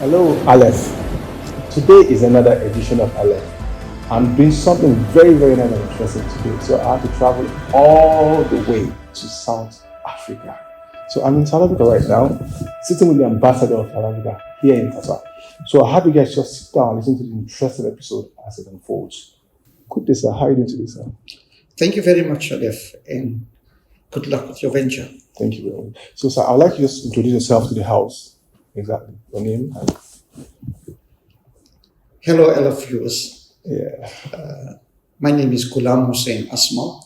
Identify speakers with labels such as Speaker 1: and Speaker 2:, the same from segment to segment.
Speaker 1: Hello, Aleph. Today is another edition of Aleph. I'm doing something very, very nice and interesting today. So I have to travel all the way to South Africa. So I'm in South Africa right now, sitting with the ambassador of South Africa here in Qatar. So I have you guys just sit down and listen to the interesting episode as it unfolds. Good day, sir. How are you doing today, sir?
Speaker 2: Thank you very much, Aleph, and good luck with your venture.
Speaker 1: Thank you very much. So, sir, I would like you to just introduce yourself to the house. Exactly. Your name?
Speaker 2: Hello, Aleph viewers.
Speaker 1: Yeah.
Speaker 2: My name is Ghulam Hussein Asmal.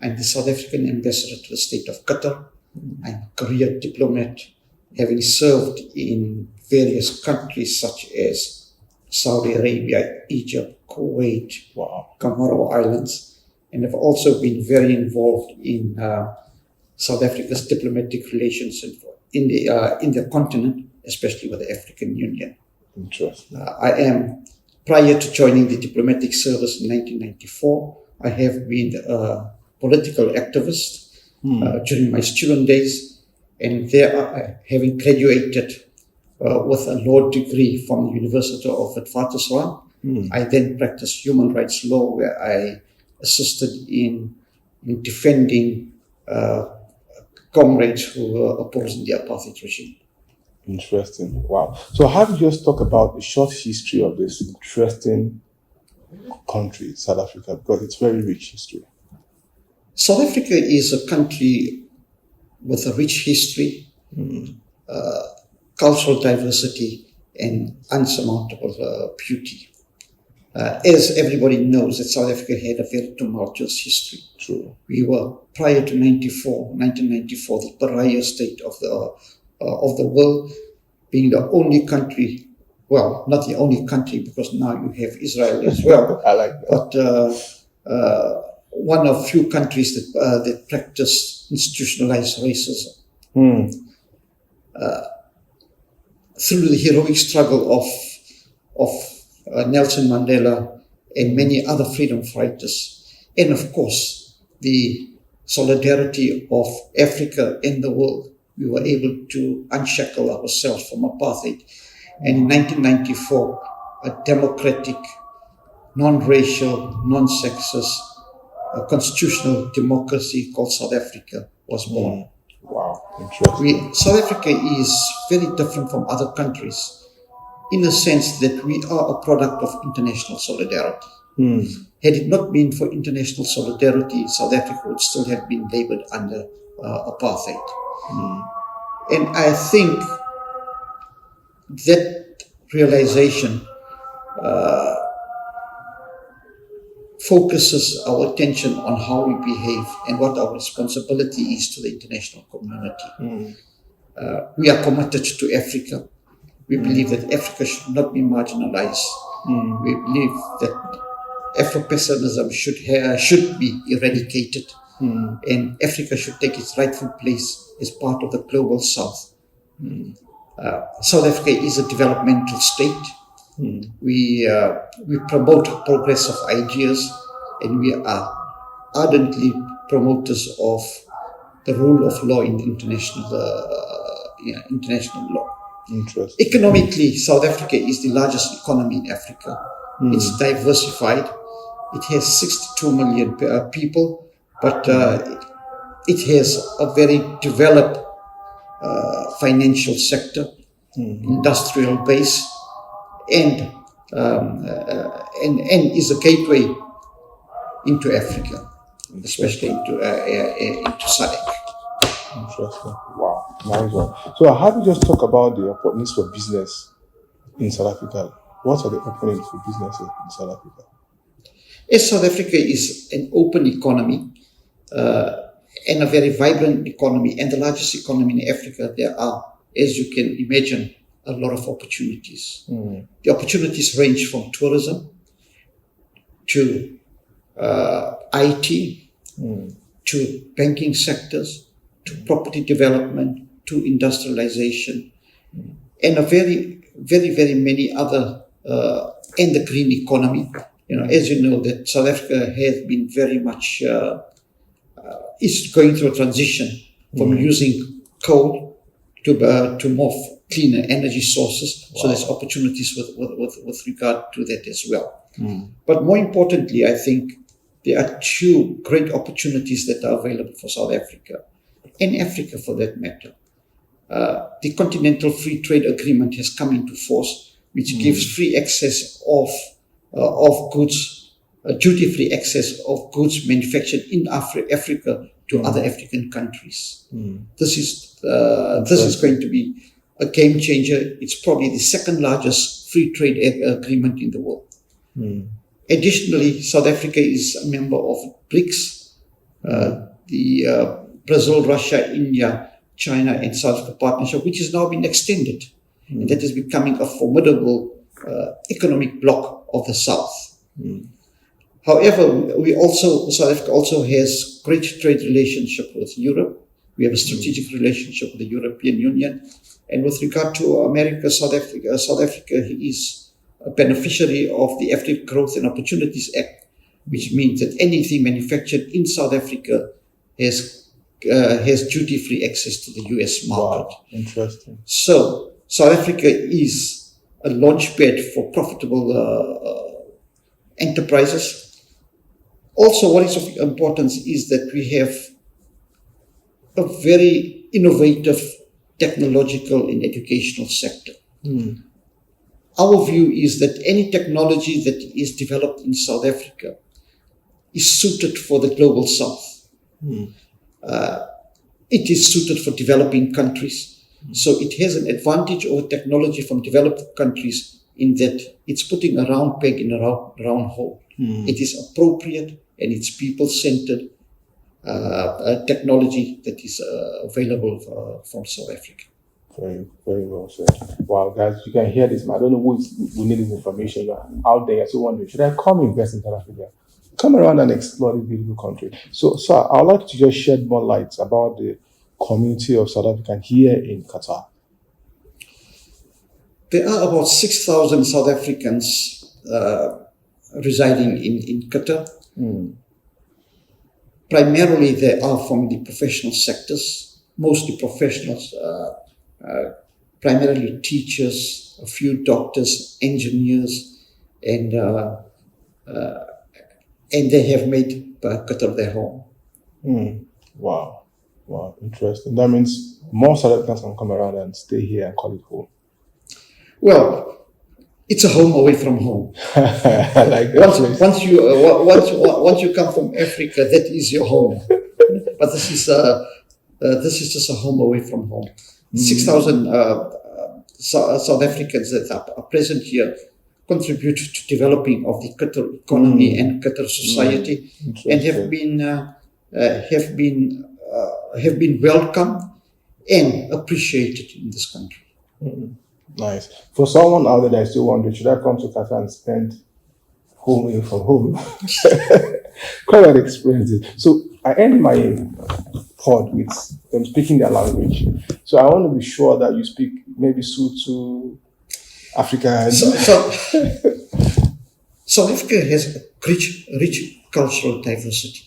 Speaker 2: I'm the South African ambassador to the state of Qatar. I'm a career diplomat, having served in various countries such as Saudi Arabia, Egypt, Kuwait, Comoro Islands, and have also been very involved in South Africa's diplomatic relations in the continent, especially with the African Union.
Speaker 1: Interesting.
Speaker 2: Prior to joining the diplomatic service in 1994, I have been a political activist during my student days, and there, having graduated with a law degree from the University of Witwatersrand, I then practiced human rights law, where I assisted in defending comrades who were opposing the apartheid regime.
Speaker 1: Interesting. Wow. So have you just talk about the short history of this interesting country, South Africa, because it's very rich history.
Speaker 2: South Africa is a country with a rich history, cultural diversity, and unsurmountable beauty. As everybody knows, that South Africa had a very tumultuous history.
Speaker 1: True.
Speaker 2: We were, prior to 1994, the pariah state of the world, being the only country, well, not the only country, because now you have Israel as well.
Speaker 1: I like that.
Speaker 2: But one of few countries that practice institutionalized racism. Through the heroic struggle of Nelson Mandela and many other freedom fighters, and of course the solidarity of Africa and the world, we were able to unshackle ourselves from apartheid. And in 1994, a democratic, non-racial, non-sexist, constitutional democracy called South Africa was born.
Speaker 1: Wow, interesting.
Speaker 2: South Africa is very different from other countries in the sense that we are a product of international solidarity. Had it not been for international solidarity, South Africa would still have been labeled under apartheid. And I think that realization focuses our attention on how we behave and what our responsibility is to the international community. We are committed to Africa. We believe that Africa should not be marginalized. We believe that Afro-pessimism should be eradicated, and Africa should take its rightful place as part of the global South. South Africa is a developmental state. We promote progressive ideas, and we are ardently promoters of the rule of law in international law.
Speaker 1: Interesting.
Speaker 2: Economically, South Africa is the largest economy in Africa. It's diversified. It has 62 million people, but it has a very developed financial sector, industrial base, and is a gateway into Africa, especially into SADC.
Speaker 1: Interesting. Wow, nice one. So I have you just talk about the opportunities for business in South Africa. What are the opportunities for businesses in South Africa?
Speaker 2: As South Africa is an open economy and a very vibrant economy, and the largest economy in Africa, there are, as you can imagine, a lot of opportunities. The opportunities range from tourism to IT, to banking sectors, to property development, to industrialization, and a very, very, very many other, and the green economy. As you know, that South Africa has been very much, is going through a transition from using coal to more cleaner energy sources. So there's opportunities with regard to that as well. But more importantly, I think there are two great opportunities that are available for South Africa, and Africa for that matter. The Continental Free Trade Agreement has come into force, which gives free access of goods, duty-free access of goods manufactured in Africa to other African countries. This is going to be a game changer. It's probably the second largest free trade agreement in the world. Additionally, South Africa is a member of BRICS, the Brazil, Russia, India, China, and South Africa partnership, which has now been extended. And that is becoming a formidable economic bloc of the South. However, South Africa also has great trade relationship with Europe. We have a strategic relationship with the European Union. And with regard to America, South Africa is a beneficiary of the African Growth and Opportunities Act, which means that anything manufactured in South Africa has duty-free access to the US market.
Speaker 1: Wow, interesting.
Speaker 2: So South Africa is a launchpad for profitable enterprises. Also, what is of importance is that we have a very innovative technological and educational sector. Our view is that any technology that is developed in South Africa is suited for the global South. It is suited for developing countries. So it has an advantage over technology from developed countries in that it's putting a round peg in a round hole. It is appropriate and it's people-centered technology that is available from South Africa.
Speaker 1: Very, very well said. Wow, guys, you can hear this, man. I don't know who need this information. You're out there, so wondering, should I come invest in South Africa? Come around and explore this beautiful country. So I'd like to just shed more light about the community of South Africans here in Qatar.
Speaker 2: There are about 6,000 South Africans residing in Qatar. Primarily, they are from the professional sectors, mostly professionals, primarily teachers, a few doctors, engineers, and they have made Qatar their home.
Speaker 1: Wow, interesting. That means more South Africans can come around and stay here and call it home.
Speaker 2: Well, it's a home away from home.
Speaker 1: I like that.
Speaker 2: Once you come from Africa, that is your home. But this is just a home away from home. 6,000 South Africans that are present here contribute to developing of the Qatar economy and Qatar society, and have been welcomed and appreciated in this country.
Speaker 1: Nice. For someone out there that is still wondering, should I come to Qatar and spend home away from home? Quite an experience. So I end my pod with them speaking their language. So I want to be sure that you speak maybe Sotho, African.
Speaker 2: South Africa has a rich cultural diversity.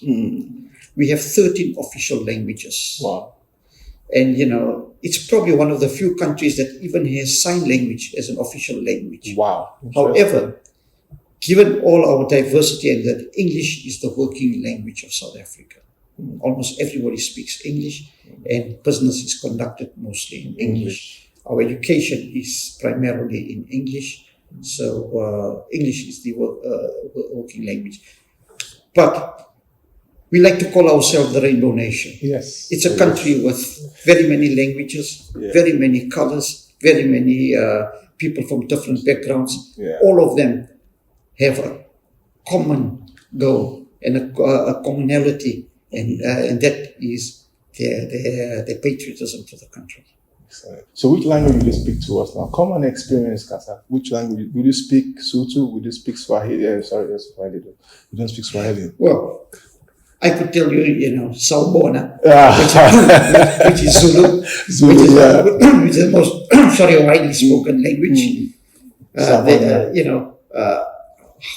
Speaker 2: We have 13 official languages.
Speaker 1: Wow.
Speaker 2: And, it's probably one of the few countries that even has sign language as an official language.
Speaker 1: Wow.
Speaker 2: However, given all our diversity and that English is the working language of South Africa, almost everybody speaks English, and business is conducted mostly in English. Our education is primarily in English, so English is the working language. But we like to call ourselves the Rainbow Nation.
Speaker 1: Yes.
Speaker 2: It's a country with very many languages, very many colors, very many people from different backgrounds.
Speaker 1: Yeah.
Speaker 2: All of them have a common goal and a commonality, and that is their patriotism to the country.
Speaker 1: So which language will you speak to us now? Come and experience Qatar. Which language? Will you speak Sotho? Will you speak Swahili? Swahili. You don't speak Swahili.
Speaker 2: Well, I could tell you, Sawubona, which is Zulu, which is the most widely spoken language.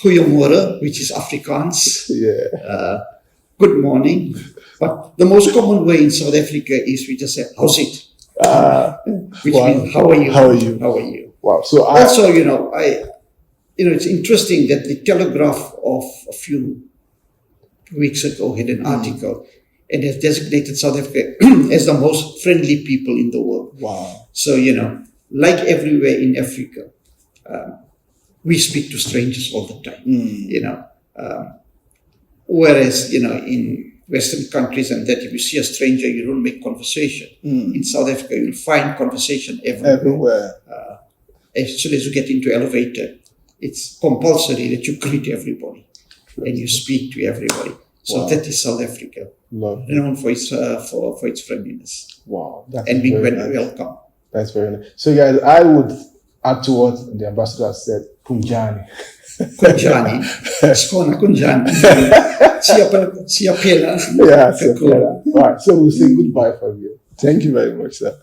Speaker 2: Goeiemorgen, which is Afrikaans. Good morning. But the most common way in South Africa is we just say, how's it? which
Speaker 1: wow.
Speaker 2: means how are you?
Speaker 1: How are you?
Speaker 2: How are you?
Speaker 1: Wow. So
Speaker 2: Also, it's interesting that the Telegraph of a few weeks ago had an article and has designated South Africa as the most friendly people in the world.
Speaker 1: wow.
Speaker 2: So, like everywhere in Africa, we speak to strangers all the time, whereas, in Western countries and that if you see a stranger, you don't make conversation. In South Africa, you'll find conversation everywhere. As soon as you get into elevator, it's compulsory that you greet everybody and you speak to everybody. So that is South Africa, renowned for its friendliness.
Speaker 1: Wow,
Speaker 2: and being very welcome.
Speaker 1: That's very nice. So, guys, I would add to what the ambassador has said. Kunjani.
Speaker 2: Kunjani. Skona Kunjani. Siapela.
Speaker 1: Yeah, siapela. All right, so we'll say goodbye from you. Thank you very much, sir.